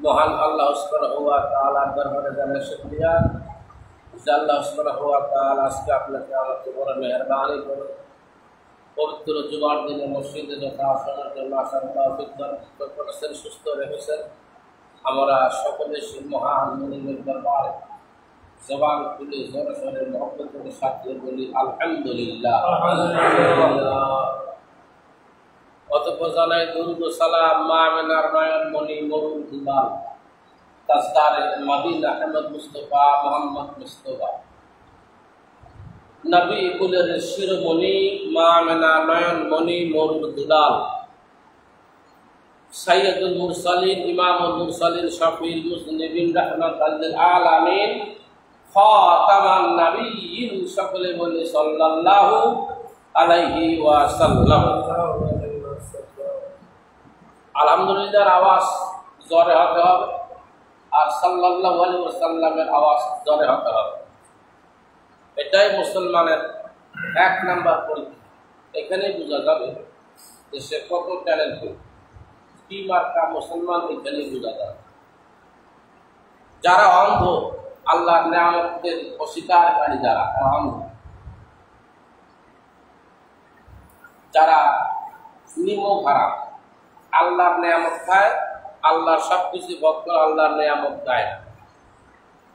মহান আল্লাহ সুবহানাহু ওয়া তাআলার দরবারে জানাই শুকরিয়া যে আল্লাহ সুবহানাহু ওয়া তাআলা আজকে আপনাকে আমাকে বড় মেহেরবানি করে পবিত্র জুমার দিনে মসজিদে যথা আসনের জন্য আসার তৌফিক দান করেছেন, সুস্থ রেখেছেন। আমরা সকলে সেই মহান মুনিমের দরবারে জবান খুলে জোরে সোরে মহব্বতের সাথে বলি আলহামদুলিল্লাহ। অতঃপর জানাই দুরূদ ও সালাম মা আমিনার নয়ন মণি মরুন দুলাল তাজদারে মদিনা আহমদ মুস্তাফা মোহাম্মদ মুস্তাফা নবী কুলের শিরোমণি মা আমিনা নয়ন মণি মরুন দুলাল সাইয়্যিদুল মুরসালিন ইমামুল মুরসালিন শফিউল মুজনিবিন রাহমাতাল লিল আলামিন খাতামান নবিয়্যিন, সকলে বলে সাল্লাল্লাহু আলাইহি ওয়াসাল্লাম। আলহামদুলিল্লাহর আওয়াজ জোরে হতে হবে আর সাল্লাল্লাহু আলাইহি ওয়াসাল্লামের আওয়াজ জোরে হতে হবে। এটাই মুসলমানের এক নাম্বার পরীক্ষা। এখানেই বোঝা যাবে যে সে কত ট্যালেন্টেড, কি মার্কা মুসলমান, এখানেই বোঝা যাবে। যারা অন্ধ, আল্লাহর নেয়ামতের অস্বীকারী, যারা অন্ধ, যারা নিমক হারাম, আল্লাহর নেয়ামত খায়, আল্লাহর সবকিছু ভোগ করে, আল্লাহর নেয়ামত গায় না,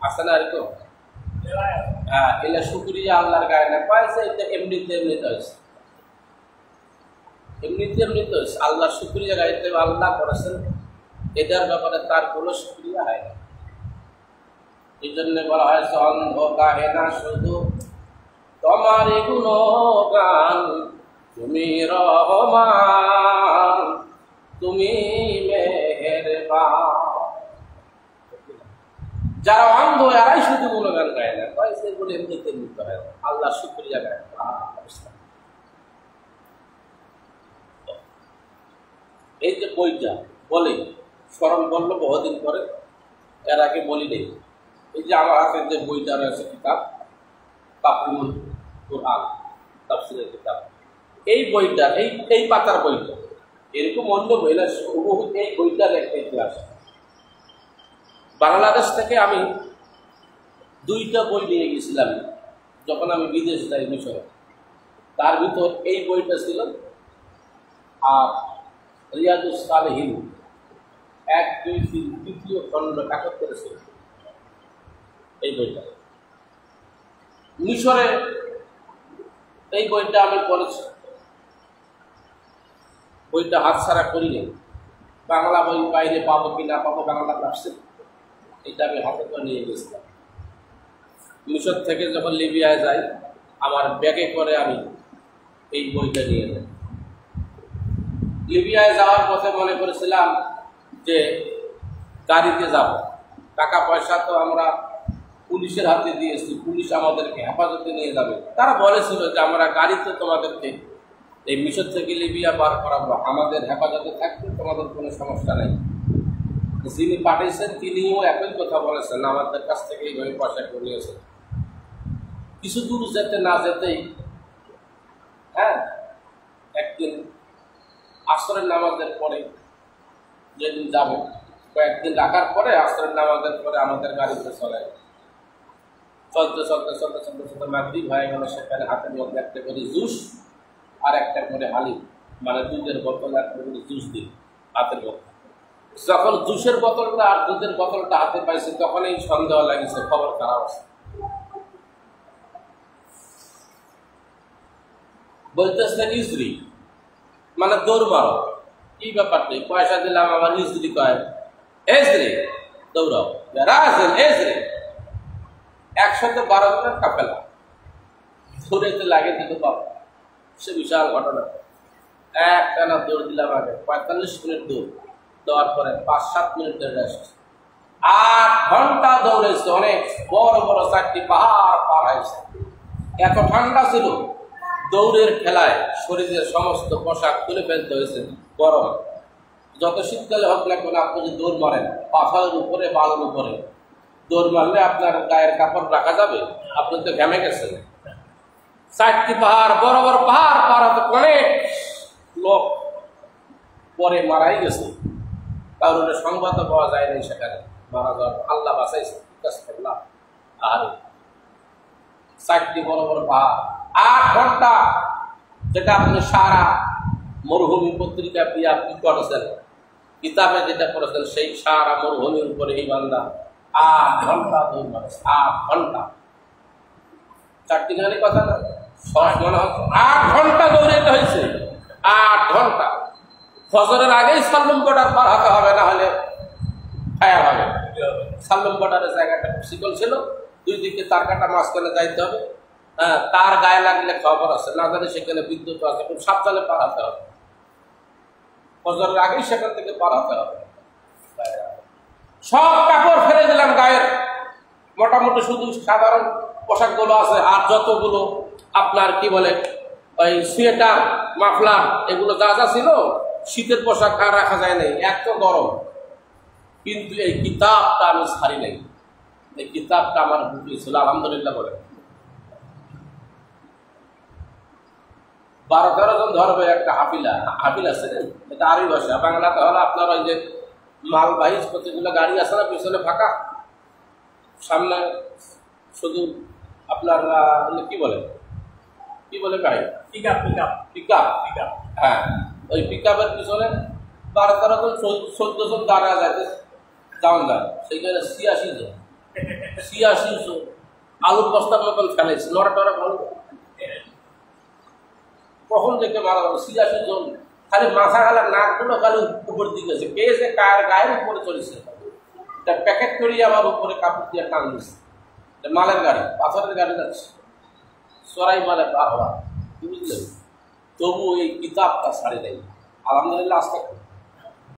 আছে না এরকম? হ্যাঁ, এলা শুকরিয়া আল্লাহর গায়ে না পাইছে, এটা এমনিতে হয়েছে, এমনিতে হয়েছে। আল্লাহর শুকরিয়া গাইতে আল্লাহ করেছেন, এটার ব্যাপারে তার কোনো শুকরিয়া হয় না। এই জন্য বলা হয়েছে অন্ধ গাহে না শুধু তোমারই গুণগান, তুমি রহমান, তুমি মেহেরবান। যারা অন্ধ এরাই শুধু গুণগান গায় না, সেগুলো এমনিতে নিতে হয়, আল্লাহ শুকরিয়া গায়। এই যে বইটা বলে স্মরণ করলো বহুদিন পরে, এর আগে বলি নেই। এই যে আমার হাতে যে বইটা রয়েছে, কিতাব তাফসীরুল কুরআন, তাফসীরের কিতাব, এই বইটা এই পাতার বইটা, এরকম অন্য বই না, এই বইটার একটা ইতিহাস। বাংলাদেশ থেকে আমি 2টা বই নিয়ে গেছিলাম যখন আমি বিদেশ যাই মিশরে। তার ভিতর এই বইটা ছিল আর রিয়াদুস সালেহীন 1, 2, 3 তৃতীয় খণ্ড একত্রে ছিল এই বইটা। মিশরে এই বইটা আমি পড়েছি, বইটা হাতছাড়া করিনি। বাংলা বই বাইরে পাবো কি না পাবো, বাংলা তাফসীর, এটা আমি হাতে করে নিয়ে গেছিলাম। মিশর থেকে যখন লিবিয়ায় যাই, আমার ব্যাগে করে আমি এই বইটা নিয়ে যাই। লিবিয়ায় যাওয়ার পথে মনে করেছিলাম যে গাড়িতে যাব, টাকা পয়সা তো আমরা পুলিশের হাতে দিয়েছি, পুলিশ আমাদেরকে হেফাজতে নিয়ে যাবে। তারা বলেছিল যে আমরা গাড়িতে তোমাদেরকে এই মিশর থেকে লিবিয়া পার করাবো, আমাদের হেফাজতে থাকবে, তোমাদের কোনো সমস্যা নেই। যিনি পাঠিয়েছেন তিনিও একই কথা বলেছেন, আমাদের কাছ থেকে এইভাবে পয়সা করে নিয়েছেন। কিছু দূর যেতে না যেতেই একদিন আসরের নামাজের পরে, যেদিন যাবো কয়েকদিন রাখার পরে আসরের নামাজের পরে আমাদের গাড়িতে চলতে মাগরিব হয়ে গেল। সেখানে হাতের মধ্যে একটা করে জুস আর একটা করে হালিম, মানে দুধের বোতল, একটা করে জুস দিই হাতের মধ্যে। যখন জুসের বোতলটা আর দুধের বোতলটা হাতে পাইছে, তখনই সন্দেহ লাগছে, খবর খারাপ আছে। বলতেছে ইজরি, মানে দৌড় মারো। কি ব্যাপারটা, পয়সা দিলাম, আমার ইজরি কয় এজরে, দৌড়াও, এজরে। 112 জনের কাফেলা দৌড়াইতে লাগে দিতে পাবো, সে বিশাল ঘটনা। একটানা দৌড় দিলাম, আগে 45 মিনিট দৌড় দেওয়ার পরে 5-7 মিনিটের রেস্ট, 8 ঘন্টা দৌড়েছে। অনেক বড় বড় 4টি পাহাড় পার হয়েছে। এত ঠান্ডা ছিল, দৌড়ের খেলায় শরীরের সমস্ত পোশাক তুলে ফেলতে হয়েছে, গরম। যত শীতকালে হোক না কেন, আপনি যদি দৌড় মারেন পাথরের উপরে, বালুর উপরে দৌড় মারলে আপনার গায়ের কাপড় রাখা যাবে? আপনি তো ঘেমে গেছেন। 4টি পাহাড়, বড় বড় পাহাড় পার হতে অনেক লোক পরে মারাই গেছে। কারণ সংবাদও পাওয়া যায় নাই সেখানে মারা যাওয়ার, আল্লাহ বাঁচাইছে। আর 4টি বড় বড় পাহাড়, 8 ঘন্টা, যেটা আপনি সারা মরুভূমি পত্রিকা দিয়ে আপনি করেছেন, কিতাবে যেটা করেছেন, সেই সারা মরুভূমির উপরে এই বান্দা 8 ঘন্টা দৌড় মারে। 8 ঘন্টা, 4টি গাড়ি কথা না, সহজ মনে হচ্ছে। 8 ঘন্টা দৌড়াইতে হয়েছে, 8 ঘন্টা। ফজরের আগেই সাল্লুম বর্ডার পার হতে হবে, না হলে ফায়ার হবে। সাল্লুম বর্ডারের জায়গাটা শিকল ছিল, 2 দিকে তার কাটা, মাঝখানে যাইতে হবে। হ্যাঁ, তার গায়ে লাগলে খবর আছে, না জানি সেখানে বিদ্যুৎ আছে, খুব সাবধানে পার হতে হবে। ফজরের আগেই সেখান থেকে পার হতে হবে। সব কাপড় ফেলে দিলাম গায়ের, মোটামুটি শুধু সাধারণ পোশাকগুলো আছে, আর যতগুলো আপনার কি বলে ওই সোয়েটার, মাফলার, এগুলো যা যা ছিল, শীতের পোশাক আর রাখা যায় নাই, এত গরম। কিন্তু এই কিতাবটা আমি ছাড়ি নাই, এই কিতাবটা আমার বুকে ছিল, আলহামদুলিল্লাহ বলে। 12-13 জন ধরবে একটা হাফিলা, হাফিলা আছে, এটা আরবি ভাষা। বাংলাতে হলো আপনার ওই যে মালবাহী প্রতিগুলো গাড়ি আছে না, পিছনে ফাঁকা, সামনে শুধু আপনার কি বলে গাড়ি, পিকআপ। হ্যাঁ, ওই পিকআপের পিছনে 12-13 জন, 14 জন দাঁড়া যাইতে যাওয়ান যায়, সেইখানে 86 জন, 86 জন আলুর বস্তার মতন ফেলেছে, নড়া ভালো। কখন দেখে মারা যাবে? 86 জন, খালি মাথা গালা নাকগুলো খালি উপর দিকে আছে, কে যে কার গায়ের উপরে চলেছে, প্যাকেট করিয়ে আমার উপরে কাপড় দিয়ে টান দিচ্ছে। মালের গাড়ি, পাথরের গাড়ি যাচ্ছে, চড়াই মালে পার হওয়া, বুঝলেন? তবু এই কিতাবটা ছাড়ি দেয়, আলহামদুলিল্লাহ। আজকে